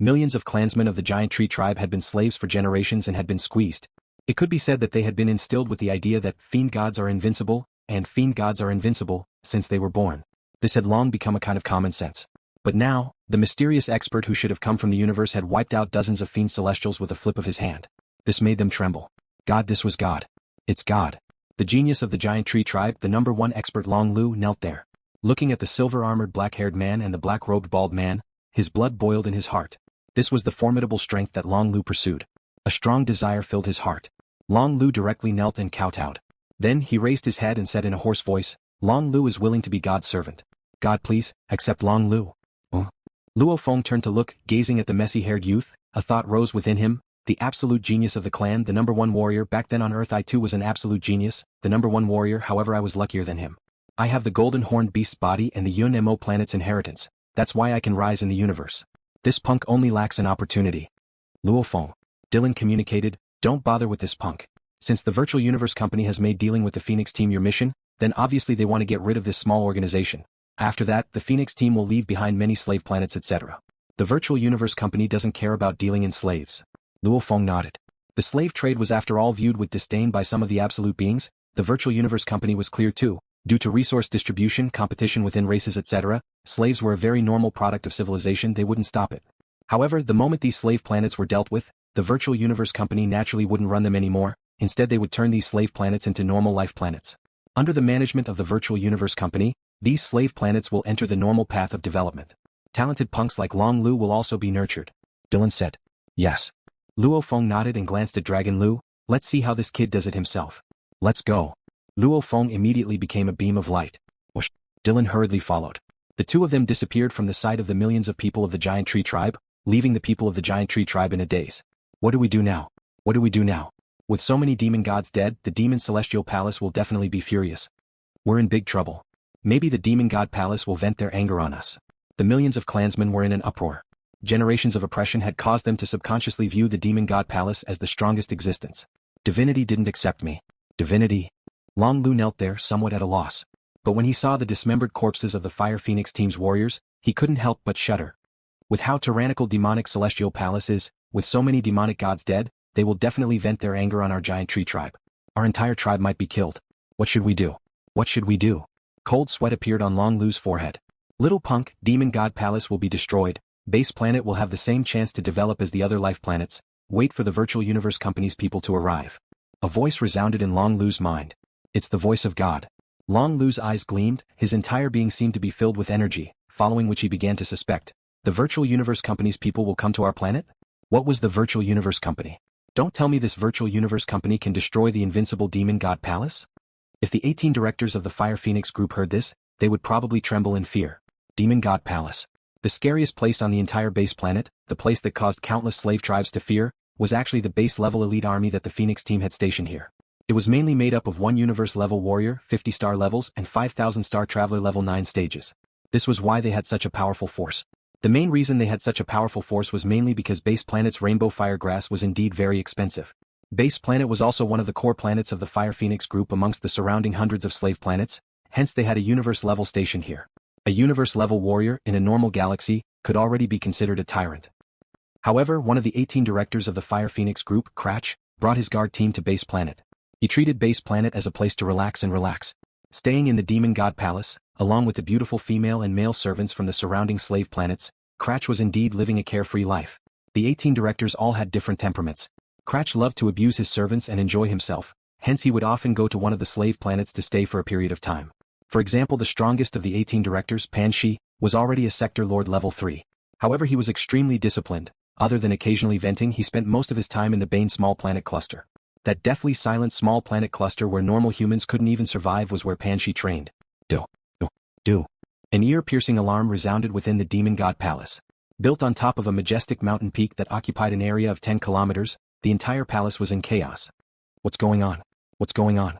Millions of clansmen of the giant tree tribe had been slaves for generations and had been squeezed. It could be said that they had been instilled with the idea that fiend gods are invincible, and fiend gods are invincible, since they were born. This had long become a kind of common sense. But now, the mysterious expert who should have come from the universe had wiped out dozens of fiend celestials with a flip of his hand. This made them tremble. God, this was God. It's God. The genius of the giant tree tribe, the #1 expert Long Lu, knelt there. Looking at the silver-armored black-haired man and the black-robed bald man, his blood boiled in his heart. This was the formidable strength that Long Lu pursued. A strong desire filled his heart. Long Lu directly knelt and kowtowed. Then he raised his head and said in a hoarse voice, "Long Lu is willing to be God's servant. God, please, accept Long Lu." Luo Feng turned to look, gazing at the messy-haired youth. A thought rose within him. The absolute genius of the clan, the #1 warrior. Back then on Earth I too was an absolute genius, the #1 warrior. However, I was luckier than him. I have the golden horned beast's body and the Yun Mo planet's inheritance. That's why I can rise in the universe. This punk only lacks an opportunity. Luo Feng. Dylan communicated, "Don't bother with this punk. Since the Virtual Universe Company has made dealing with the Phoenix team your mission, then obviously they want to get rid of this small organization. After that, the Phoenix team will leave behind many slave planets, etc. The Virtual Universe Company doesn't care about dealing in slaves." Luo Feng nodded. The slave trade was after all viewed with disdain by some of the absolute beings. The Virtual Universe Company was clear too. Due to resource distribution, competition within races, etc., slaves were a very normal product of civilization. They wouldn't stop it. However, the moment these slave planets were dealt with, the Virtual Universe Company naturally wouldn't run them anymore. Instead, they would turn these slave planets into normal life planets. Under the management of the Virtual Universe Company, these slave planets will enter the normal path of development. Talented punks like Long Lu will also be nurtured. Dylan said. Yes. Luo Feng nodded and glanced at Dragon Lu. Let's see how this kid does it himself. Let's go. Luo Feng immediately became a beam of light. Whoosh. Dylan hurriedly followed. The two of them disappeared from the sight of the millions of people of the giant tree tribe, leaving the people of the giant tree tribe in a daze. What do we do now? What do we do now? With so many demon gods dead, the demon celestial palace will definitely be furious. We're in big trouble. Maybe the demon god palace will vent their anger on us. The millions of clansmen were in an uproar. Generations of oppression had caused them to subconsciously view the demon god palace as the strongest existence. Divinity didn't accept me. Divinity? Long Lu knelt there, somewhat at a loss. But when he saw the dismembered corpses of the Fire Phoenix team's warriors, he couldn't help but shudder. With how tyrannical demonic celestial palace is, with so many demonic gods dead, they will definitely vent their anger on our giant tree tribe. Our entire tribe might be killed. What should we do? What should we do? Cold sweat appeared on Long Lu's forehead. Little punk, demon god palace will be destroyed. Base planet will have the same chance to develop as the other life planets. Wait for the Virtual Universe Company's people to arrive. A voice resounded in Long Lu's mind. It's the voice of God. Long Lu's eyes gleamed, his entire being seemed to be filled with energy, following which he began to suspect. The Virtual Universe Company's people will come to our planet? What was the Virtual Universe Company? Don't tell me this Virtual Universe Company can destroy the invincible demon god palace? If the 18 directors of the Fire Phoenix Group heard this, they would probably tremble in fear. Demon god palace. The scariest place on the entire base planet, the place that caused countless slave tribes to fear, was actually the base-level elite army that the Phoenix team had stationed here. It was mainly made up of 1 universe-level warrior, 50 star levels, and 5,000 star traveler level 9 stages. This was why they had such a powerful force. The main reason they had such a powerful force was mainly because base planet's rainbow fire grass was indeed very expensive. Base planet was also one of the core planets of the Fire Phoenix Group amongst the surrounding hundreds of slave planets, hence they had a universe-level station here. A universe-level warrior in a normal galaxy could already be considered a tyrant. However, one of the 18 directors of the Fire Phoenix Group, Cratch, brought his guard team to base planet. He treated base planet as a place to relax. Staying in the Demon God Palace, along with the beautiful female and male servants from the surrounding slave planets, Cratch was indeed living a carefree life. The 18 directors all had different temperaments. Cratch loved to abuse his servants and enjoy himself, hence he would often go to one of the slave planets to stay for a period of time. For example, the strongest of the 18 directors, Pan Shi, was already a Sector Lord level 3. However, he was extremely disciplined. Other than occasionally venting, he spent most of his time in the Bain small planet cluster. That deathly silent small planet cluster where normal humans couldn't even survive was where Pan Shi trained. Do. An ear-piercing alarm resounded within the Demon God Palace. Built on top of a majestic mountain peak that occupied an area of 10 kilometers, the entire palace was in chaos. What's going on? What's going on?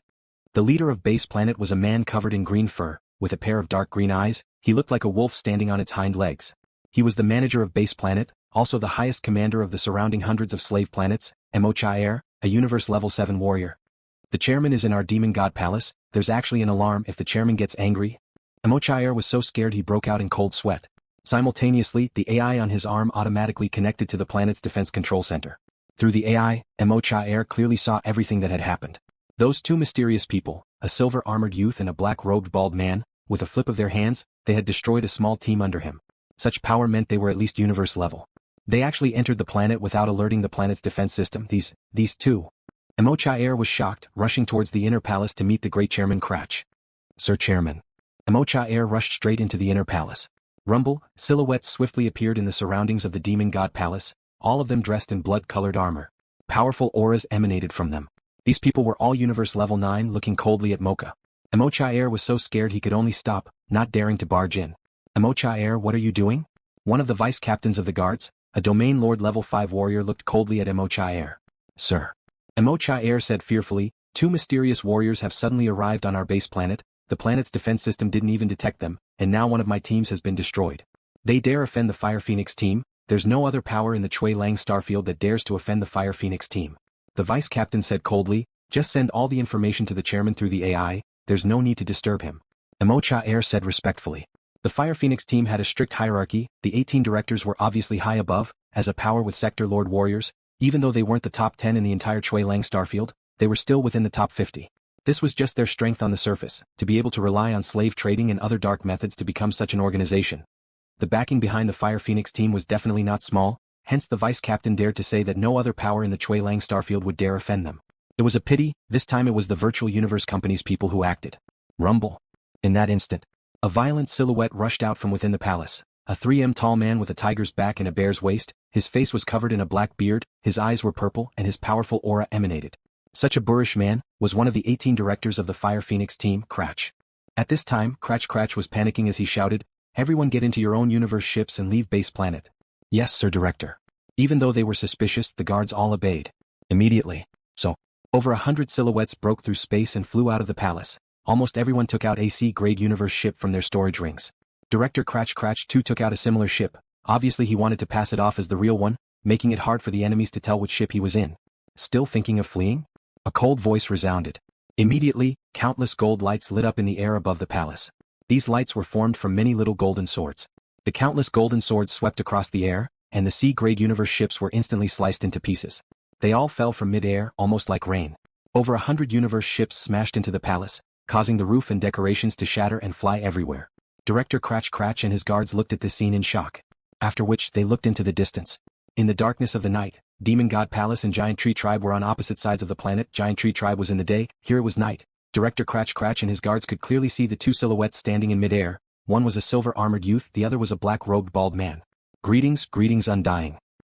The leader of base planet was a man covered in green fur, with a pair of dark green eyes. He looked like a wolf standing on its hind legs. He was the manager of base planet, also the highest commander of the surrounding hundreds of slave planets, Mo Chair, a universe level 7 warrior. The chairman is in our Demon God Palace. There's actually an alarm if the chairman gets angry. Mo Chair was so scared he broke out in cold sweat. Simultaneously, the AI on his arm automatically connected to the planet's defense control center. Through the AI, Mo-Cha-Er clearly saw everything that had happened. Those two mysterious people, a silver-armored youth and a black-robed bald man, with a flip of their hands, they had destroyed a small team under him. Such power meant they were at least universe level. They actually entered the planet without alerting the planet's defense system. These two. Mo-Cha-Er was shocked, rushing towards the inner palace to meet the great Chairman Cratch. Sir Chairman. Mo-Cha-Er rushed straight into the inner palace. Rumble, silhouettes swiftly appeared in the surroundings of the demon god palace, all of them dressed in blood-colored armor. Powerful auras emanated from them. These people were all universe level 9, looking coldly at Mocha. Mo-Cha-Er was so scared he could only stop, not daring to barge in. Mo-Cha-Er, what are you doing? One of the vice captains of the guards, a domain lord level 5 warrior, looked coldly at Mo-Cha-Er. Sir. Mo-Cha-Er said fearfully, two mysterious warriors have suddenly arrived on our base planet. The planet's defense system didn't even detect them, and now one of my teams has been destroyed. They dare offend the Fire Phoenix team. There's no other power in the Chui Lang starfield that dares to offend the Fire Phoenix team. The vice captain said coldly, just send all the information to the chairman through the AI, there's no need to disturb him. Mo-Cha-Er said respectfully. The Fire Phoenix team had a strict hierarchy. The 18 directors were obviously high above, as a power with Sector Lord warriors. Even though they weren't the top 10 in the entire Chui Lang starfield, they were still within the top 50. This was just their strength on the surface, to be able to rely on slave trading and other dark methods to become such an organization. The backing behind the Fire Phoenix team was definitely not small, hence the vice captain dared to say that no other power in the Chui Lang starfield would dare offend them. It was a pity, this time it was the virtual universe company's people who acted. Rumble. In that instant, a violent silhouette rushed out from within the palace. A 3M tall man with a tiger's back and a bear's waist, his face was covered in a black beard, his eyes were purple and his powerful aura emanated. Such a boorish man, was one of the 18 directors of the Fire Phoenix team, Cratch. At this time, Cratch was panicking as he shouted, everyone get into your own universe ships and leave base planet. Yes, Sir Director. Even though they were suspicious, the guards all obeyed. Immediately. Over 100 silhouettes broke through space and flew out of the palace. Almost everyone took out a C-grade universe ship from their storage rings. Director Cratch too took out a similar ship. Obviously he wanted to pass it off as the real one, making it hard for the enemies to tell which ship he was in. Still thinking of fleeing? A cold voice resounded. Immediately, countless gold lights lit up in the air above the palace. These lights were formed from many little golden swords. The countless golden swords swept across the air, and the C-grade universe ships were instantly sliced into pieces. They all fell from mid-air, almost like rain. Over 100 universe ships smashed into the palace, causing the roof and decorations to shatter and fly everywhere. Director Cratch and his guards looked at this scene in shock. After which, they looked into the distance. In the darkness of the night, Demon God Palace and Giant Tree Tribe were on opposite sides of the planet. Giant Tree Tribe was in the day, here it was night. Director Cratch and his guards could clearly see the two silhouettes standing in mid-air. One was a silver-armored youth, the other was a black-robed bald man. Greetings, Undying.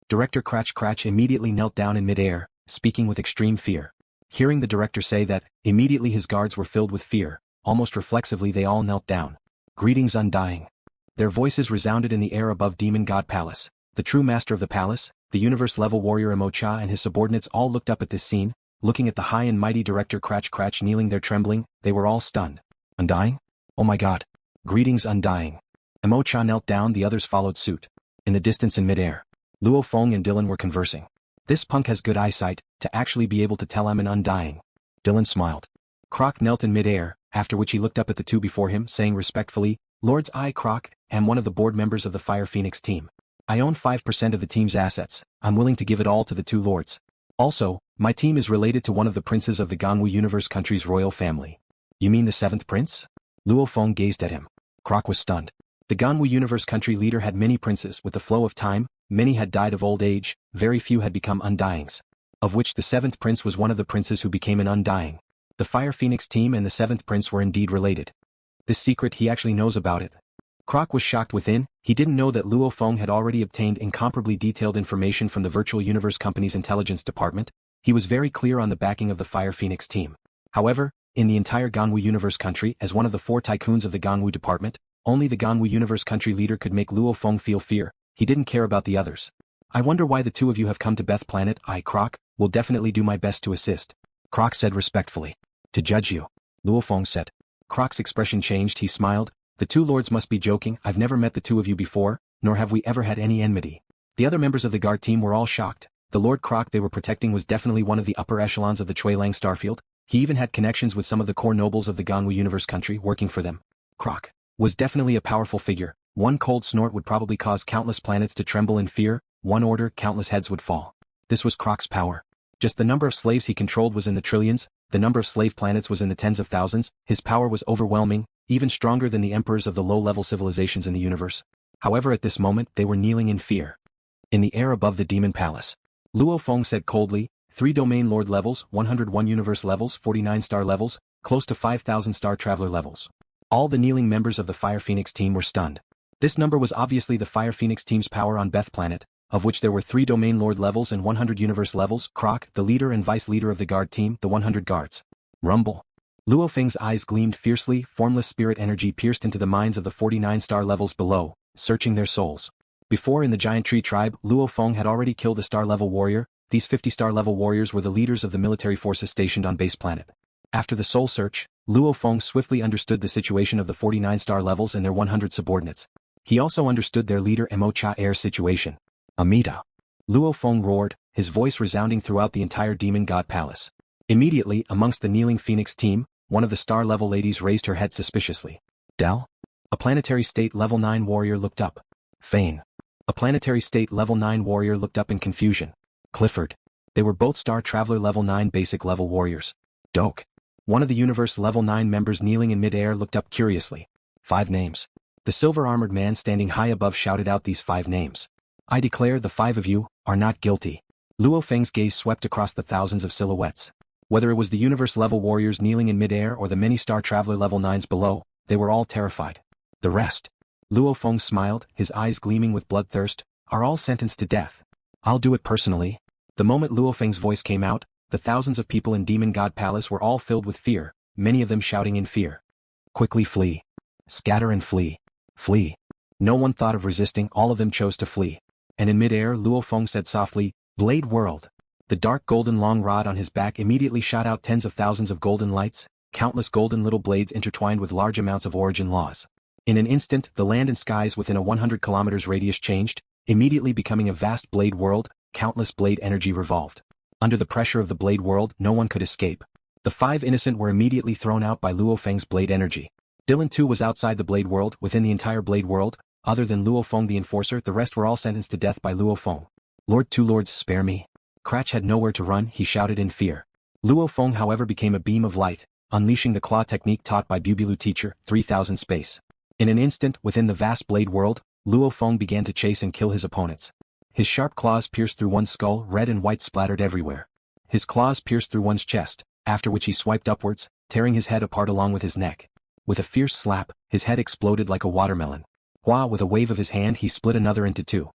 Director Cratch immediately knelt down in mid-air, speaking with extreme fear. Hearing the director say that, immediately his guards were filled with fear. Almost reflexively they all knelt down. Greetings, Undying. Their voices resounded in the air above Demon God Palace. The true master of the palace, the universe-level warrior Mo-Cha and his subordinates all looked up at this scene, looking at the high and mighty Director Cratch kneeling there trembling. They were all stunned. Undying? Oh my god. Greetings, Undying. Mo-Cha knelt down, the others followed suit. In the distance in mid-air, Luo Feng and Dylan were conversing. This punk has good eyesight, to actually be able to tell I'm an Undying. Dylan smiled. Croc knelt in mid-air, after which he looked up at the two before him, saying respectfully, Lords, I, Croc, am one of the board members of the Fire Phoenix team. I own 5% of the team's assets. I'm willing to give it all to the two lords. Also, my team is related to one of the princes of the Gangwu Universe country's royal family. You mean the 7th prince? Luo Feng gazed at him. Croc was stunned. The Gangwu Universe country leader had many princes. With the flow of time, many had died of old age, very few had become Undyings. Of which the 7th prince was one of the princes who became an Undying. The Fire Phoenix team and the 7th prince were indeed related. This secret, he actually knows about it. Croc was shocked within. He didn't know that Luo Feng had already obtained incomparably detailed information from the Virtual Universe Company's intelligence department. He was very clear on the backing of the Fire Phoenix team. However, in the entire Gangwu Universe country, as one of the 4 tycoons of the Gangwu department, only the Gangwu Universe country leader could make Luo Feng feel fear. He didn't care about the others. I wonder why the two of you have come to Beth Planet. I, Croc, will definitely do my best to assist. Croc said respectfully. To judge you. Luo Feng said. Croc's expression changed, he smiled. The two lords must be joking. I've never met the two of you before, nor have we ever had any enmity. The other members of the guard team were all shocked. The Lord Croc they were protecting was definitely one of the upper echelons of the Chui Lang starfield. He even had connections with some of the core nobles of the Gangwu Universe country working for them. Croc was definitely a powerful figure, One cold snort would probably cause countless planets to tremble in fear, one order countless heads would fall. This was Krok's power. Just the number of slaves he controlled was in the trillions, the number of slave planets was in the tens of thousands, his power was overwhelming, even stronger than the emperors of the low-level civilizations in the universe. However, at this moment they were kneeling in fear. In the air above the demon palace, Luo Feng said coldly, 3 domain lord levels, 101 universe levels, 49 star levels, close to 5,000 star traveler levels. All the kneeling members of the Fire Phoenix team were stunned. This number was obviously the Fire Phoenix team's power on Beth Planet, of which there were 3 domain lord levels and 100 universe levels. Krok, the leader and vice leader of the guard team, the 100 guards. Rumble. Luo Feng's eyes gleamed fiercely, formless spirit energy pierced into the minds of the 49 star levels below, searching their souls. Before in the giant tree tribe, Luo Feng had already killed a star-level warrior. These 50-star-level warriors were the leaders of the military forces stationed on base planet. After the soul search, Luo Feng swiftly understood the situation of the 49-star levels and their 100 subordinates. He also understood their leader Mo Cha Air's situation. Amida. Luo Feng roared, his voice resounding throughout the entire demon god palace. Immediately, amongst the kneeling Phoenix team, one of the star-level ladies raised her head suspiciously. Del? A planetary state level 9 warrior looked up. Fane. A planetary state level 9 warrior looked up in confusion. Clifford. They were both Star Traveler level 9 basic level warriors. Doke. One of the universe level 9 members kneeling in mid-air looked up curiously. 5 names. The silver-armored man standing high above shouted out these 5 names. I declare the 5 of you are not guilty. Luo Feng's gaze swept across the thousands of silhouettes. Whether it was the universe level warriors kneeling in mid-air or the many Star Traveler level 9s below, they were all terrified. The rest. Luo Feng smiled, his eyes gleaming with bloodthirst, are all sentenced to death. I'll do it personally. The moment Luo Feng's voice came out, the thousands of people in Demon God Palace were all filled with fear, many of them shouting in fear. Quickly flee. Scatter and flee. Flee. No one thought of resisting, all of them chose to flee. And in mid-air Luo Feng said softly, Blade World. The dark golden long rod on his back immediately shot out tens of thousands of golden lights, countless golden little blades intertwined with large amounts of origin laws. In an instant, the land and skies within a 100 kilometers radius changed, immediately becoming a vast blade world. Countless blade energy revolved. Under the pressure of the blade world, no one could escape. The 5 innocent were immediately thrown out by Luo Feng's blade energy. Dylan too was outside the blade world. Within the entire blade world, other than Luo Feng the enforcer, the rest were all sentenced to death by Luo Feng. Lord, 2 lords, spare me. Cratch had nowhere to run, he shouted in fear. Luo Feng however became a beam of light, unleashing the claw technique taught by Bubilu teacher, 3000 space. In an instant, within the vast blade world, Luo Feng began to chase and kill his opponents. His sharp claws pierced through one's skull, red and white splattered everywhere. His claws pierced through one's chest, after which he swiped upwards, tearing his head apart along with his neck. With a fierce slap, his head exploded like a watermelon. Hua, with a wave of his hand, he split another into 2.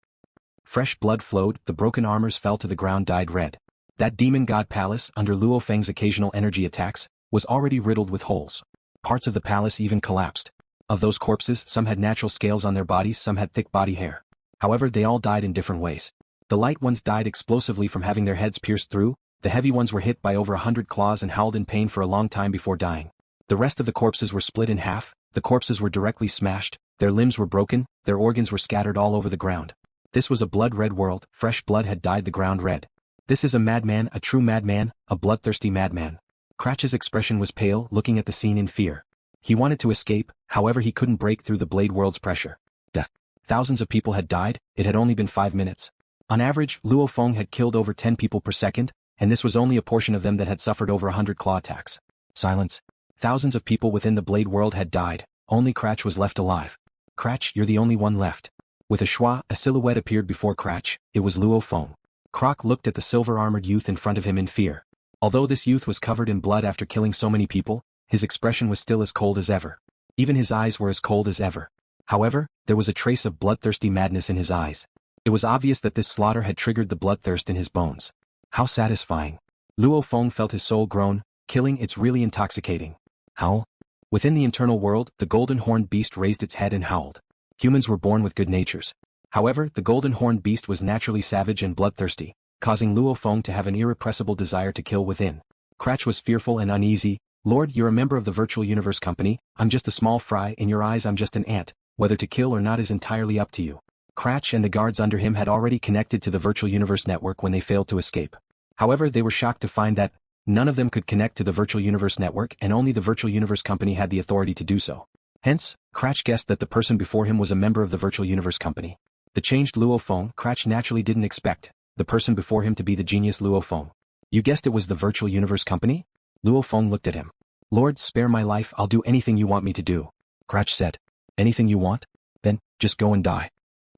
Fresh blood flowed, the broken armors fell to the ground dyed red. That demon god palace, under Luo Feng's occasional energy attacks, was already riddled with holes. Parts of the palace even collapsed. Of those corpses, some had natural scales on their bodies, some had thick body hair. However, they all died in different ways. The light ones died explosively from having their heads pierced through, the heavy ones were hit by over 100 claws and howled in pain for a long time before dying. The rest of the corpses were split in half, the corpses were directly smashed, their limbs were broken, their organs were scattered all over the ground. This was a blood-red world, fresh blood had dyed the ground red. This is a madman, a true madman, a bloodthirsty madman. Cratch's expression was pale, looking at the scene in fear. He wanted to escape, however he couldn't break through the blade world's pressure. Death. Thousands of people had died, it had only been 5 minutes. On average, Luo Feng had killed over 10 people per second, and this was only a portion of them that had suffered over 100 claw attacks. Silence. Thousands of people within the blade world had died, only Cratch was left alive. Cratch, you're the only one left. With a schwa, a silhouette appeared before Cratch, it was Luo Feng. Krok looked at the silver-armored youth in front of him in fear. Although this youth was covered in blood after killing so many people, his expression was still as cold as ever. Even his eyes were as cold as ever. However, there was a trace of bloodthirsty madness in his eyes. It was obvious that this slaughter had triggered the bloodthirst in his bones. How satisfying. Luo Feng felt his soul groan, killing, it's really intoxicating. Howl. Within the internal world, the golden-horned beast raised its head and howled. Humans were born with good natures. However, the golden-horned beast was naturally savage and bloodthirsty, causing Luo Feng to have an irrepressible desire to kill within. Cratch was fearful and uneasy. Lord, you're a member of the Virtual Universe Company, I'm just a small fry, in your eyes I'm just an ant, whether to kill or not is entirely up to you. Cratch and the guards under him had already connected to the Virtual Universe network when they failed to escape. However, they were shocked to find that none of them could connect to the Virtual Universe network and only the Virtual Universe Company had the authority to do so. Hence, Cratch guessed that the person before him was a member of the Virtual Universe Company. The changed Luo Feng Cratch naturally didn't expect the person before him to be the genius Luo Feng. You guessed it was the Virtual Universe Company? Luo Feng looked at him. Lord, spare my life, I'll do anything you want me to do. Cratch said. Anything you want? Then, just go and die.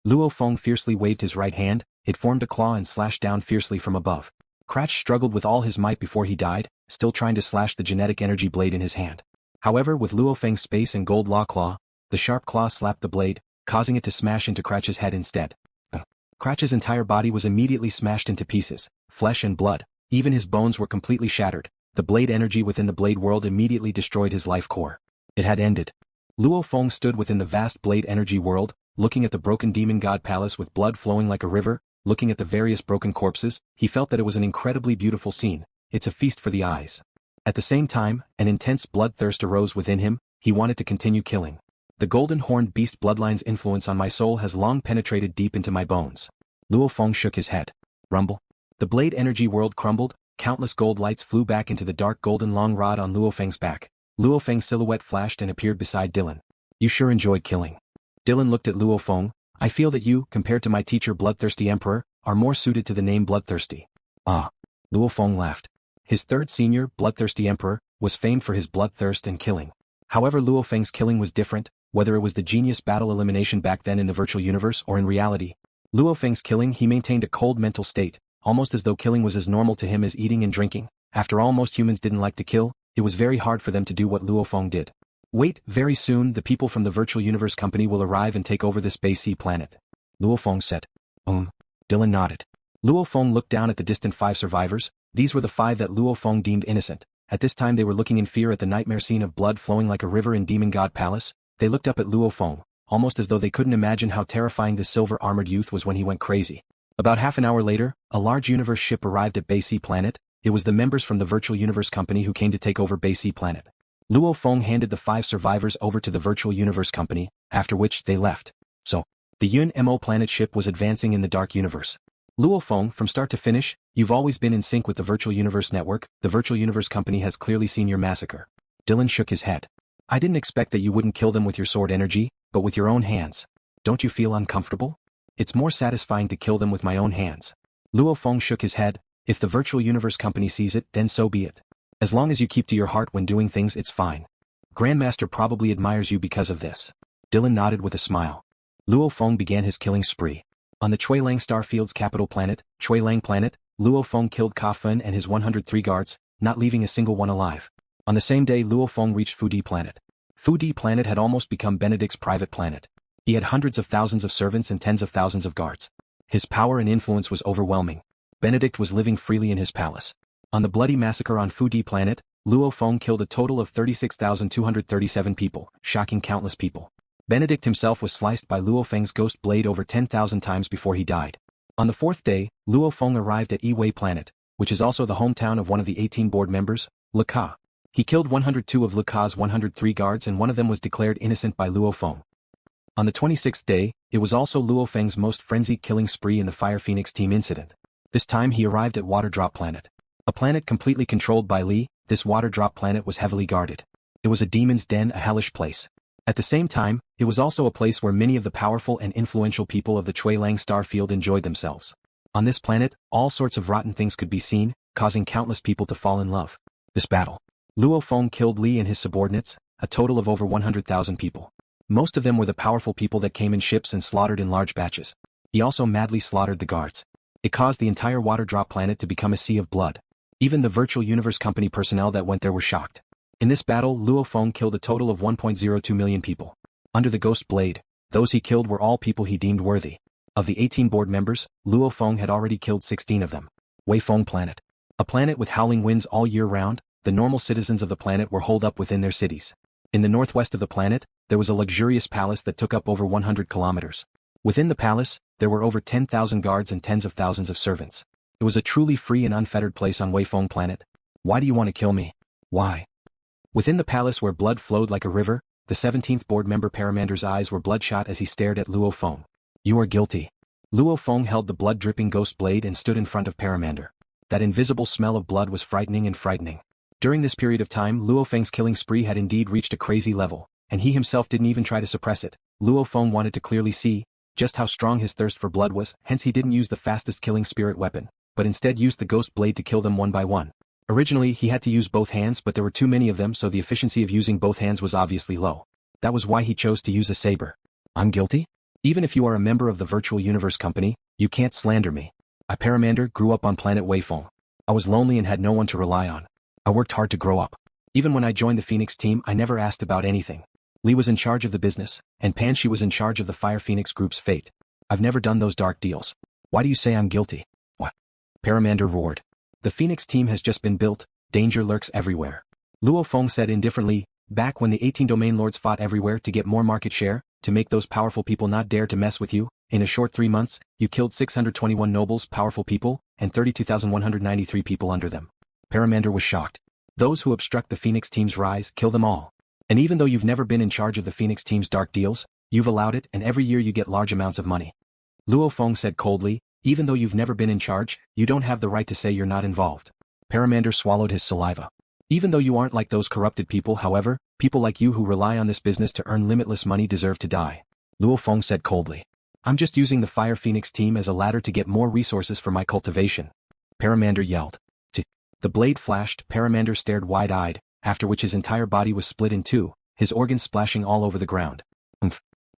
Luo Feng fiercely waved his right hand, it formed a claw and slashed down fiercely from above. Cratch struggled with all his might before he died, still trying to slash the genetic energy blade in his hand. However, with Luo Feng's space and gold law claw, the sharp claw slapped the blade, causing it to smash into Cratch's head instead. Cratch's entire body was immediately smashed into pieces, flesh and blood, even his bones were completely shattered. The blade energy within the blade world immediately destroyed his life core. It had ended. Luo Feng stood within the vast blade energy world, looking at the broken demon god palace with blood flowing like a river, looking at the various broken corpses, he felt that it was an incredibly beautiful scene. It's a feast for the eyes. At the same time, an intense bloodthirst arose within him, he wanted to continue killing. The golden horned beast bloodline's influence on my soul has long penetrated deep into my bones. Luo Feng shook his head. Rumble. The blade energy world crumbled, countless gold lights flew back into the dark golden long rod on Luo Feng's back. Luo Feng's silhouette flashed and appeared beside Dylan. You sure enjoyed killing. Dylan looked at Luo Feng. I feel that you, compared to my teacher Bloodthirsty Emperor, are more suited to the name Bloodthirsty. Ah. Luo Feng laughed. His third senior, Bloodthirsty Emperor, was famed for his bloodthirst and killing. However, Luo Feng's killing was different, whether it was the genius battle elimination back then in the virtual universe or in reality. Luo Feng's killing, he maintained a cold mental state, almost as though killing was as normal to him as eating and drinking. After all, most humans didn't like to kill, it was very hard for them to do what Luo Feng did. Wait, very soon the people from the Virtual Universe Company will arrive and take over this Bay Sea planet. Luo Feng said. Dylan nodded. Luo Feng looked down at the distant 5 survivors. These were the 5 that Luo Feng deemed innocent. At this time they were looking in fear at the nightmare scene of blood flowing like a river in Demon God Palace. They looked up at Luo Feng, almost as though they couldn't imagine how terrifying this silver-armored youth was when he went crazy. About half an hour later, a large universe ship arrived at Bay Sea planet. It was the members from the Virtual Universe Company who came to take over Bay Sea planet. Luo Feng handed the 5 survivors over to the Virtual Universe Company, after which they left. So, the Yun Mo planet ship was advancing in the dark universe. Luo Feng, from start to finish, you've always been in sync with the Virtual Universe Network. The Virtual Universe Company has clearly seen your massacre. Dylan shook his head. I didn't expect that you wouldn't kill them with your sword energy, but with your own hands. Don't you feel uncomfortable? It's more satisfying to kill them with my own hands. Luo Feng shook his head. If the Virtual Universe Company sees it, then so be it. As long as you keep to your heart when doing things, it's fine. Grandmaster probably admires you because of this. Dylan nodded with a smile. Luo Feng began his killing spree. On the Chuilang Starfield's capital planet, Chuilang Planet, Luo Feng killed Ka Fen and his 103 guards, not leaving a single one alive. On the same day, Luo Feng reached Fudi Planet. Fudi Planet had almost become Benedict's private planet. He had hundreds of thousands of servants and tens of thousands of guards. His power and influence was overwhelming. Benedict was living freely in his palace. On the bloody massacre on Fudi Planet, Luo Feng killed a total of 36,237 people, shocking countless people. Benedict himself was sliced by Luo Feng's ghost blade over 10,000 times before he died. On the 4th day, Luo Feng arrived at Yiwei Planet, which is also the hometown of one of the 18 board members, Le Ka. He killed 102 of Le Ka's 103 guards and one of them was declared innocent by Luo Feng. On the 26th day, it was also Luo Feng's most frenzied killing spree in the Fire Phoenix team incident. This time he arrived at Waterdrop Planet. A planet completely controlled by Li, this Waterdrop Planet was heavily guarded. It was a demon's den, a hellish place. At the same time, it was also a place where many of the powerful and influential people of the Chuilang Starfield enjoyed themselves. On this planet, all sorts of rotten things could be seen, causing countless people to fall in love. This battle. Luo Feng killed Li and his subordinates, a total of over 100,000 people. Most of them were the powerful people that came in ships and slaughtered in large batches. He also madly slaughtered the guards. It caused the entire Waterdrop Planet to become a sea of blood. Even the Virtual Universe Company personnel that went there were shocked. In this battle, Luo Feng killed a total of 1.02 million people. Under the Ghost Blade, those he killed were all people he deemed worthy. Of the 18 board members, Luo Feng had already killed 16 of them. Wei Feng Planet. A planet with howling winds all year round, the normal citizens of the planet were holed up within their cities. In the northwest of the planet, there was a luxurious palace that took up over 100 kilometers. Within the palace, there were over 10,000 guards and tens of thousands of servants. It was a truly free and unfettered place on Wei Feng Planet. Why do you want to kill me? Why? Within the palace where blood flowed like a river, the 17th board member Paramander's eyes were bloodshot as he stared at Luo Feng. You are guilty. Luo Feng held the blood-dripping ghost blade and stood in front of Paramander. That invisible smell of blood was frightening and frightening. During this period of time, Luo Feng's killing spree had indeed reached a crazy level. and he himself didn't even try to suppress it. Luo Feng wanted to clearly see just how strong his thirst for blood was, hence he didn't use the fastest killing spirit weapon, but instead used the ghost blade to kill them one by one. Originally he had to use both hands, but there were too many of them, so the efficiency of using both hands was obviously low. That was why he chose to use a saber. I'm guilty? Even if you are a member of the Virtual Universe Company, you can't slander me. I Paramander grew up on planet Weifeng. I was lonely and had no one to rely on. I worked hard to grow up. Even when I joined the Phoenix team, I never asked about anything. Li was in charge of the business, and Pan Shi was in charge of the Fire Phoenix Group's fate. I've never done those dark deals. Why do you say I'm guilty? What? Paramander roared. The Phoenix team has just been built, danger lurks everywhere. Luo Feng said indifferently, back when the 18 domain lords fought everywhere to get more market share, to make those powerful people not dare to mess with you, in a short 3 months, you killed 621 nobles, powerful people, and 32,193 people under them. Paramander was shocked. Those who obstruct the Phoenix team's rise, kill them all. And even though you've never been in charge of the Phoenix team's dark deals, you've allowed it, and every year you get large amounts of money. Luo Feng said coldly, even though you've never been in charge, you don't have the right to say you're not involved. Paramander swallowed his saliva. Even though you aren't like those corrupted people, however, people like you who rely on this business to earn limitless money deserve to die. Luo Feng said coldly. I'm just using the Fire Phoenix team as a ladder to get more resources for my cultivation. Paramander yelled. The blade flashed, Paramander stared wide-eyed, after which his entire body was split in two, his organs splashing all over the ground.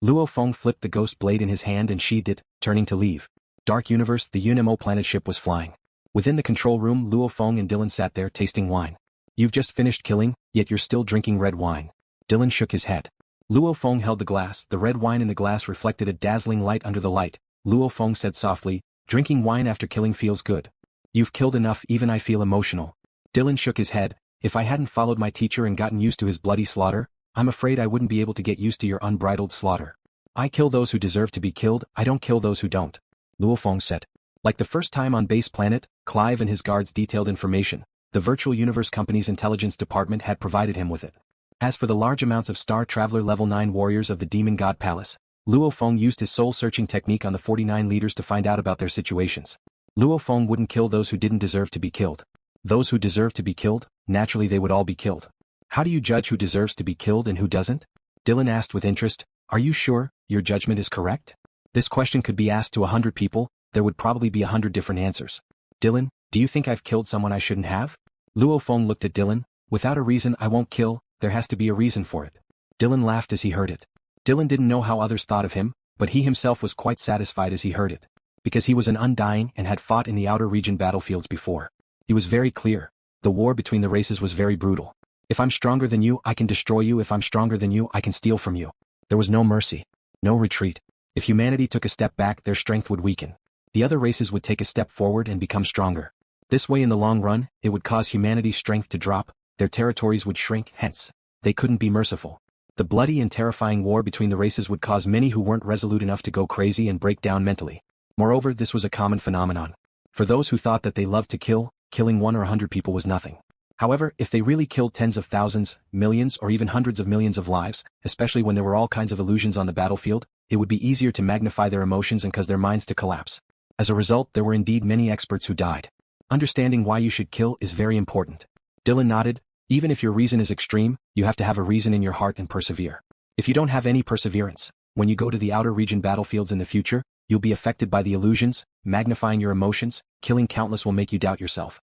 Luo Feng flipped the ghost blade in his hand and sheathed it, turning to leave. Dark Universe, the UNMO planet ship was flying. Within the control room, Luo Feng and Dylan sat there tasting wine. You've just finished killing, yet you're still drinking red wine. Dylan shook his head. Luo Feng held the glass, the red wine in the glass reflected a dazzling light under the light. Luo Feng said softly, drinking wine after killing feels good. You've killed enough, even I feel emotional. Dylan shook his head. If I hadn't followed my teacher and gotten used to his bloody slaughter, I'm afraid I wouldn't be able to get used to your unbridled slaughter. I kill those who deserve to be killed, I don't kill those who don't. Luo Feng said. Like the first time on base planet, Clive and his guards detailed information. The Virtual Universe Company's intelligence department had provided him with it. As for the large amounts of Star Traveler Level 9 warriors of the Demon God Palace, Luo Feng used his soul-searching technique on the 49 leaders to find out about their situations. Luo Feng wouldn't kill those who didn't deserve to be killed. Those who deserve to be killed, naturally they would all be killed. How do you judge who deserves to be killed and who doesn't? Dylan asked with interest, are you sure your judgment is correct? This question could be asked to 100 people, there would probably be 100 different answers. Dylan, do you think I've killed someone I shouldn't have? Luo Feng looked at Dylan, without a reason I won't kill, there has to be a reason for it. Dylan laughed as he heard it. Dylan didn't know how others thought of him, but he himself was quite satisfied as he heard it. Because he was an Undying and had fought in the outer region battlefields before. He was very clear. The war between the races was very brutal. If I'm stronger than you, I can destroy you. If I'm stronger than you, I can steal from you. There was no mercy. No retreat. If humanity took a step back, their strength would weaken. The other races would take a step forward and become stronger. This way in the long run, it would cause humanity's strength to drop, their territories would shrink, hence, they couldn't be merciful. The bloody and terrifying war between the races would cause many who weren't resolute enough to go crazy and break down mentally. Moreover, this was a common phenomenon. For those who thought that they loved to kill, killing 1 or 100 people was nothing. However, if they really killed tens of thousands, millions or even hundreds of millions of lives, especially when there were all kinds of illusions on the battlefield, it would be easier to magnify their emotions and cause their minds to collapse. As a result, there were indeed many experts who died. Understanding why you should kill is very important. Dylan nodded. Even if your reason is extreme, you have to have a reason in your heart and persevere. If you don't have any perseverance, when you go to the outer region battlefields in the future, you'll be affected by the illusions, magnifying your emotions, killing countless will make you doubt yourself.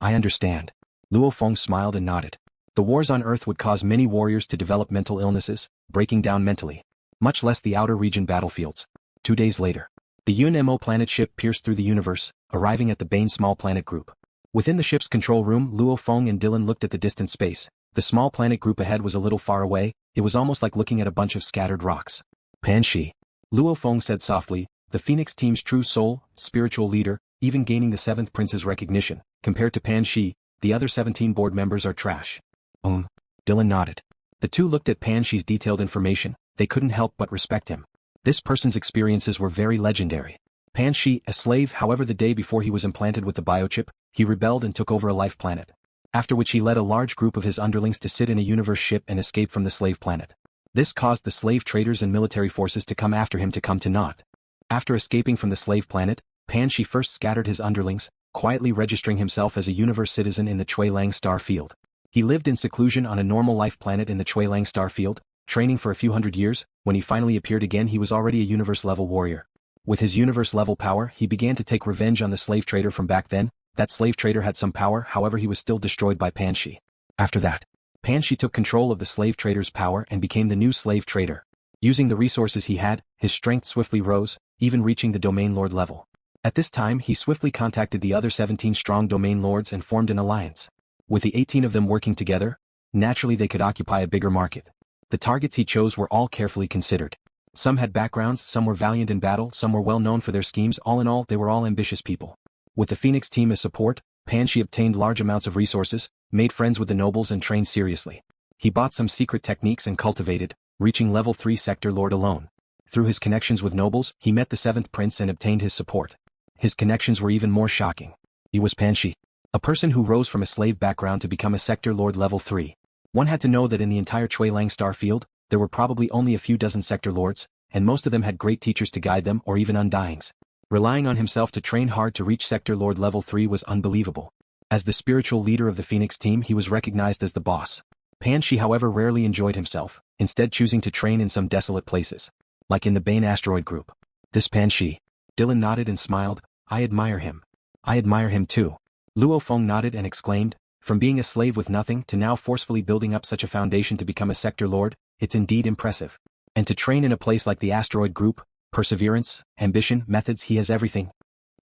I understand. Luo Feng smiled and nodded. The wars on Earth would cause many warriors to develop mental illnesses, breaking down mentally. Much less the outer region battlefields. 2 days later. The UNMO planet ship pierced through the universe, arriving at the Bain Small Planet Group. Within the ship's control room, Luo Feng and Dylan looked at the distant space. The small planet group ahead was a little far away, it was almost like looking at a bunch of scattered rocks. Pan Shi. Luo Feng said softly, the Phoenix team's true soul, spiritual leader, even gaining the 7th prince's recognition. Compared to Pan Shi, the other 17 board members are trash. Dylan nodded. The two looked at Pan Shi's detailed information, they couldn't help but respect him. This person's experiences were very legendary. Pan Shi, a slave, however, the day before he was implanted with the biochip, he rebelled and took over a life planet. After which he led a large group of his underlings to sit in a universe ship and escape from the slave planet. This caused the slave traders and military forces to come after him to come to naught. After escaping from the slave planet, Pan Shi first scattered his underlings, quietly registering himself as a universe citizen in the Lang star field. He lived in seclusion on a normal life planet in the Lang star field, training for a few hundred years. When he finally appeared again, he was already a universe-level warrior. With his universe-level power, he began to take revenge on the slave trader from back then. That slave trader had some power, however he was still destroyed by Pan Shi. After that, Pan Shi took control of the slave trader's power and became the new slave trader. Using the resources he had, his strength swiftly rose, even reaching the domain lord level. At this time he swiftly contacted the other 17 strong domain lords and formed an alliance. With the 18 of them working together, naturally they could occupy a bigger market. The targets he chose were all carefully considered. Some had backgrounds, some were valiant in battle, some were well known for their schemes. All in all, they were all ambitious people. With the Phoenix team as support, Pan Shi obtained large amounts of resources, made friends with the nobles and trained seriously. He bought some secret techniques and cultivated, reaching level 3 sector lord alone. Through his connections with nobles, he met the 7th prince and obtained his support. His connections were even more shocking. He was Pan Shi, a person who rose from a slave background to become a sector lord level 3. One had to know that in the entire Lang star field, there were probably only a few dozen sector lords, and most of them had great teachers to guide them or even undyings. Relying on himself to train hard to reach sector lord level 3 was unbelievable. As the spiritual leader of the Phoenix team, he was recognized as the boss. Pan Shi, however, rarely enjoyed himself, instead choosing to train in some desolate places. Like in the Bain Asteroid Group. This Pan Shi. Dylan nodded and smiled. I admire him. I admire him too. Luo Feng nodded and exclaimed, from being a slave with nothing to now forcefully building up such a foundation to become a sector lord, it's indeed impressive. And to train in a place like the Asteroid Group, perseverance, ambition, methods, he has everything.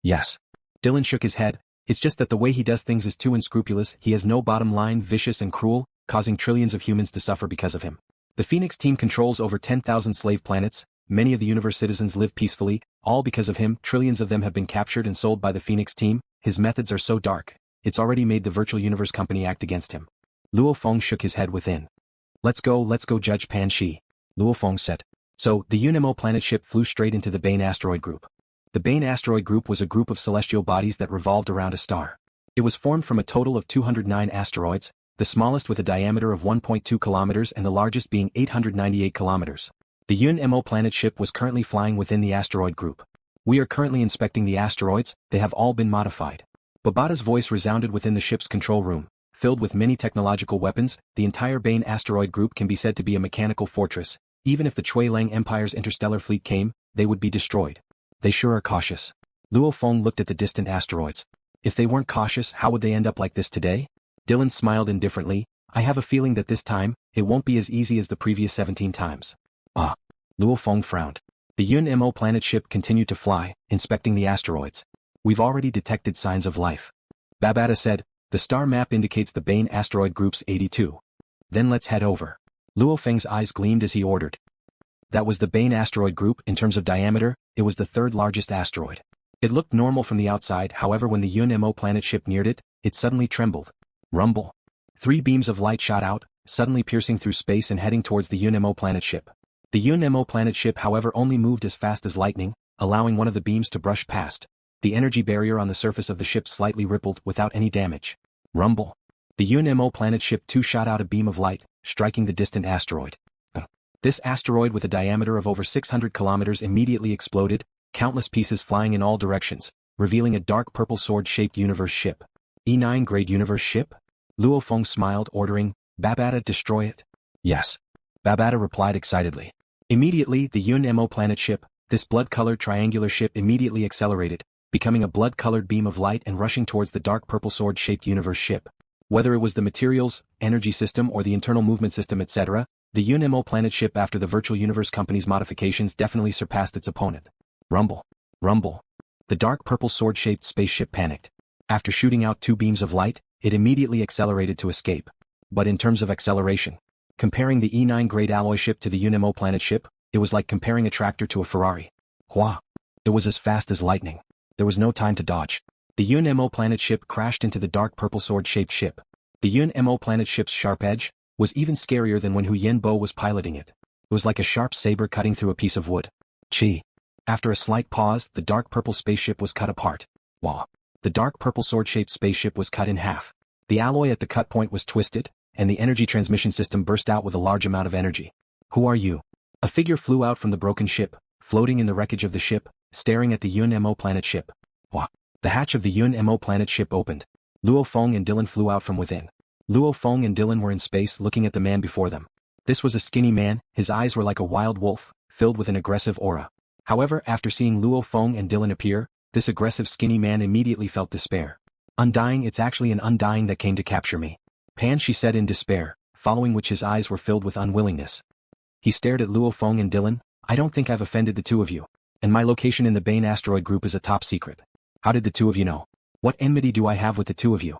Yes. Dylan shook his head. It's just that the way he does things is too unscrupulous. He has no bottom line, vicious and cruel, causing trillions of humans to suffer because of him. The Phoenix team controls over 10,000 slave planets. Many of the universe citizens live peacefully, all because of him. Trillions of them have been captured and sold by the Phoenix team. His methods are so dark, it's already made the virtual universe company act against him. Luo Feng shook his head within. Let's go judge Pan Shi. Luo Feng said. So, the UNMO planet ship flew straight into the Bain Asteroid Group. The Bain Asteroid Group was a group of celestial bodies that revolved around a star. It was formed from a total of 209 asteroids, the smallest with a diameter of 1.2 kilometers and the largest being 898 kilometers. The UNMO planet ship was currently flying within the asteroid group. We are currently inspecting the asteroids, they have all been modified. Babata's voice resounded within the ship's control room, filled with many technological weapons. The entire Bain Asteroid Group can be said to be a mechanical fortress. Even if the Lang Empire's interstellar fleet came, they would be destroyed. They sure are cautious. Luo Feng looked at the distant asteroids. If they weren't cautious, how would they end up like this today? Dylan smiled indifferently. I have a feeling that this time, it won't be as easy as the previous 17 times. Ah. Luo Feng frowned. The UNMO planet ship continued to fly, inspecting the asteroids. We've already detected signs of life. Babata said, the star map indicates the Bain Asteroid Group's 82. Then let's head over. Luo Feng's eyes gleamed as he ordered. That was the Bain Asteroid Group. In terms of diameter, it was the 3rd largest asteroid. It looked normal from the outside, however when the UNMO planet ship neared it, it suddenly trembled. Rumble. 3 beams of light shot out, suddenly piercing through space and heading towards the UNMO planet ship. The UNMO planet ship however only moved as fast as lightning, allowing one of the beams to brush past. The energy barrier on the surface of the ship slightly rippled without any damage. Rumble. The UNMO planet ship too shot out a beam of light, striking the distant asteroid. This asteroid with a diameter of over 600 kilometers immediately exploded, countless pieces flying in all directions, revealing a dark purple sword-shaped universe ship. E9 grade universe ship? Luo Feng smiled, ordering, Babata, destroy it. Yes. Babata replied excitedly. Immediately, the UNMO planet ship, this blood-colored triangular ship immediately accelerated, becoming a blood-colored beam of light and rushing towards the dark purple sword-shaped universe ship. Whether it was the materials, energy system or the internal movement system etc., the UNMO planet ship after the virtual universe company's modifications definitely surpassed its opponent. Rumble. Rumble. The dark purple sword-shaped spaceship panicked. After shooting out 2 beams of light, it immediately accelerated to escape. But in terms of acceleration, comparing the E9 grade alloy ship to the UNMO planet ship, it was like comparing a tractor to a Ferrari. Hua. It was as fast as lightning. There was no time to dodge. The UNMO planet ship crashed into the dark purple sword-shaped ship. The UNMO planet ship's sharp edge was even scarier than when Hu Yenbo was piloting it. It was like a sharp saber cutting through a piece of wood. Chi. After a slight pause, the dark purple spaceship was cut apart. Wah. The dark purple sword-shaped spaceship was cut in half. The alloy at the cut point was twisted, and the energy transmission system burst out with a large amount of energy. Who are you? A figure flew out from the broken ship, floating in the wreckage of the ship, staring at the UNMO planet ship. Wah. The hatch of the UNMO planet ship opened. Luo Feng and Dylan flew out from within. Luo Feng and Dylan were in space looking at the man before them. This was a skinny man, his eyes were like a wild wolf, filled with an aggressive aura. However, after seeing Luo Feng and Dylan appear, this aggressive skinny man immediately felt despair. Undying, it's actually an undying that came to capture me. Pan, she said in despair, following which his eyes were filled with unwillingness. He stared at Luo Feng and Dylan. I don't think I've offended the two of you. And my location in the Bain Asteroid Group is a top secret. How did the two of you know? What enmity do I have with the two of you?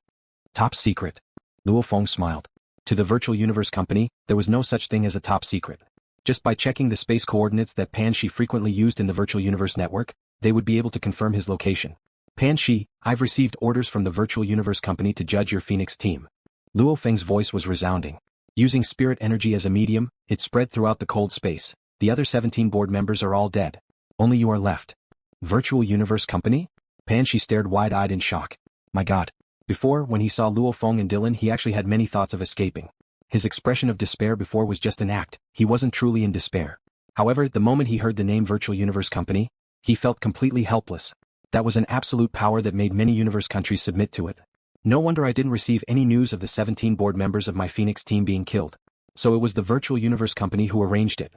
Top secret. Luo Feng smiled. To the Virtual Universe Company, there was no such thing as a top secret. Just by checking the space coordinates that Pan Shi frequently used in the Virtual Universe Network, they would be able to confirm his location. Pan Shi, I've received orders from the Virtual Universe Company to judge your Phoenix team. Luo Feng's voice was resounding. Using spirit energy as a medium, it spread throughout the cold space. The other 17 board members are all dead. Only you are left. Virtual Universe Company? Pan Shi stared wide-eyed in shock. My god. Before, when he saw Luo Feng and Dylan, he actually had many thoughts of escaping. His expression of despair before was just an act, he wasn't truly in despair. However, the moment he heard the name Virtual Universe Company, he felt completely helpless. That was an absolute power that made many universe countries submit to it. No wonder I didn't receive any news of the 17 board members of my Phoenix team being killed. So it was the Virtual Universe Company who arranged it.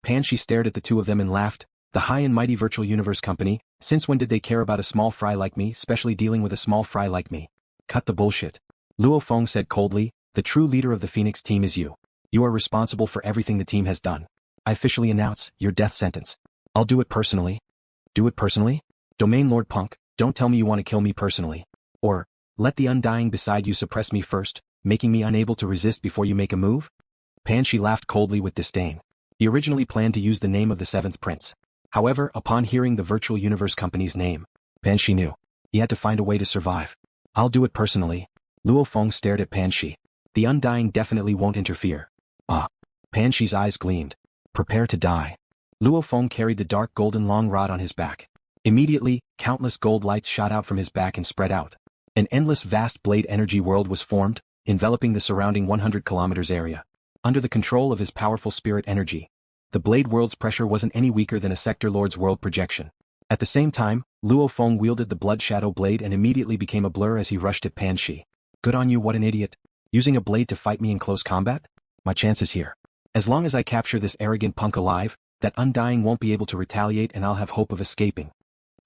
Pan Shi stared at the two of them and laughed. The high and mighty Virtual Universe Company, since when did they care about a small fry like me, especially dealing with a small fry like me? Cut the bullshit. Luo Feng said coldly, the true leader of the Phoenix team is you. You are responsible for everything the team has done. I officially announce your death sentence. I'll do it personally. Do it personally? Domain Lord Punk, don't tell me you want to kill me personally. Or, let the Undying beside you suppress me first, making me unable to resist before you make a move? Pan Shi laughed coldly with disdain. He originally planned to use the name of the seventh prince. However, upon hearing the Virtual Universe Company's name, Pan Shi knew. He had to find a way to survive. I'll do it personally. Luo Feng stared at Pan Shi. The Undying definitely won't interfere. Ah. Pan Shi's eyes gleamed. Prepare to die. Luo Feng carried the dark golden long rod on his back. Immediately, countless gold lights shot out from his back and spread out. An endless vast blade energy world was formed, enveloping the surrounding 100 kilometers area. Under the control of his powerful spirit energy, the blade world's pressure wasn't any weaker than a Sector Lord's world projection. At the same time, Luo Feng wielded the blood shadow blade and immediately became a blur as he rushed at Pan Shi. Good on you, what an idiot. Using a blade to fight me in close combat? My chance is here. As long as I capture this arrogant punk alive, that Undying won't be able to retaliate and I'll have hope of escaping.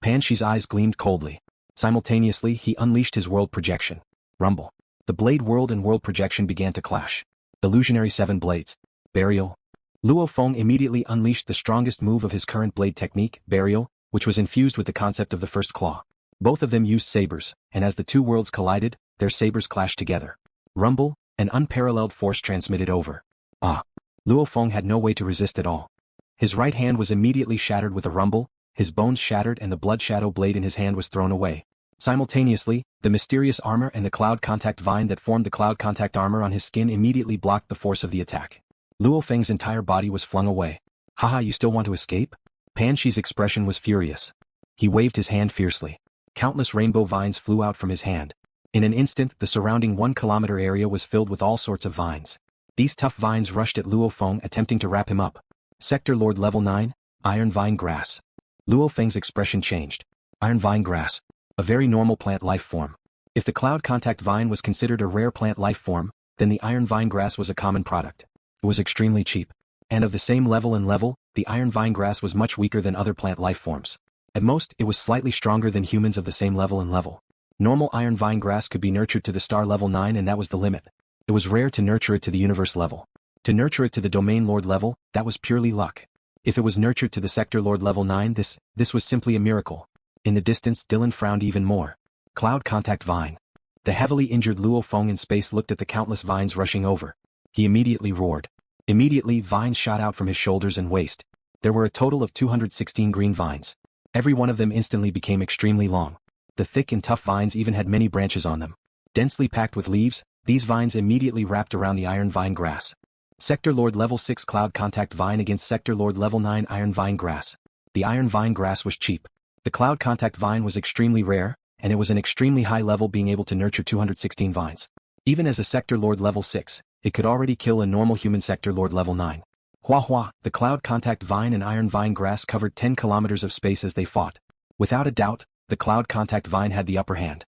Pan Shi's eyes gleamed coldly. Simultaneously, he unleashed his world projection. Rumble. The blade world and world projection began to clash. Illusionary 7 blades. Burial. Luo Feng immediately unleashed the strongest move of his current blade technique, Burial, which was infused with the concept of the first claw. Both of them used sabers, and as the two worlds collided, their sabers clashed together. Rumble, an unparalleled force transmitted over. Ah. Luo Feng had no way to resist at all. His right hand was immediately shattered with a rumble, his bones shattered and the blood shadow blade in his hand was thrown away. Simultaneously, the mysterious armor and the cloud contact vine that formed the cloud contact armor on his skin immediately blocked the force of the attack. Luo Feng's entire body was flung away. Haha, you still want to escape? Pan Shi's expression was furious. He waved his hand fiercely. Countless rainbow vines flew out from his hand. In an instant, the surrounding 1 kilometer area was filled with all sorts of vines. These tough vines rushed at Luo Feng, attempting to wrap him up. Sector Lord Level 9, Iron Vine Grass. Luo Feng's expression changed. Iron Vine Grass. A very normal plant life form. If the cloud contact vine was considered a rare plant life form, then the iron vine grass was a common product. It was extremely cheap. And of the same level and level, the iron vine grass was much weaker than other plant life forms. At most, it was slightly stronger than humans of the same level and level. Normal iron vine grass could be nurtured to the star level 9 and that was the limit. It was rare to nurture it to the universe level. To nurture it to the domain lord level, that was purely luck. If it was nurtured to the sector lord level 9, this was simply a miracle. In the distance, Dylan frowned even more. Cloud contact vine. The heavily injured Luo Feng in space looked at the countless vines rushing over. He immediately roared. Immediately, vines shot out from his shoulders and waist. There were a total of 216 green vines. Every one of them instantly became extremely long. The thick and tough vines even had many branches on them. Densely packed with leaves, these vines immediately wrapped around the iron vine grass. Sector Lord Level 6 Cloud Contact Vine against Sector Lord Level 9 Iron Vine Grass. The iron vine grass was cheap. The Cloud Contact Vine was extremely rare, and it was an extremely high level being able to nurture 216 vines. Even as a Sector Lord Level 6, it could already kill a normal human Sector Lord Level 9. Hua hua, the Cloud Contact Vine and Iron Vine Grass covered 10 kilometers of space as they fought. Without a doubt, the Cloud Contact Vine had the upper hand.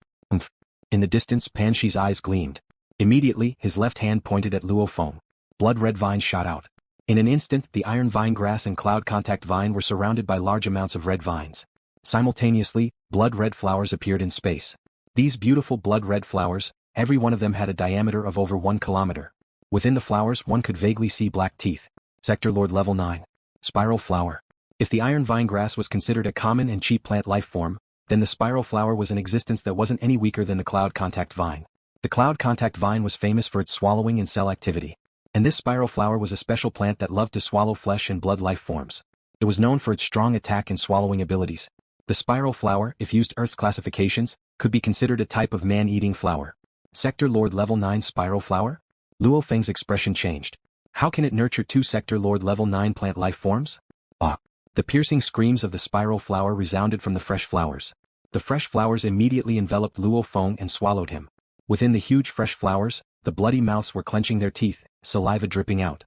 In the distance, Pan Shi's eyes gleamed. Immediately, his left hand pointed at Luo Feng. blood-red vines shot out. In an instant, the iron vine grass and cloud contact vine were surrounded by large amounts of red vines. Simultaneously, blood-red flowers appeared in space. These beautiful blood-red flowers, every one of them had a diameter of over 1 kilometer. Within the flowers one could vaguely see black teeth. Sector Lord Level 9. Spiral Flower. If the iron vine grass was considered a common and cheap plant life form, then the spiral flower was an existence that wasn't any weaker than the cloud contact vine. The cloud contact vine was famous for its swallowing and cell activity. And this spiral flower was a special plant that loved to swallow flesh and blood life forms. It was known for its strong attack and swallowing abilities. The spiral flower, if used Earth's classifications, could be considered a type of man-eating flower. Sector Lord Level 9 Spiral Flower? LuoFeng's expression changed. How can it nurture 2 Sector Lord Level 9 plant life forms? Ah! The piercing screams of the spiral flower resounded from the fresh flowers. The fresh flowers immediately enveloped Luo Feng and swallowed him. Within the huge fresh flowers, the bloody mouths were clenching their teeth, saliva dripping out.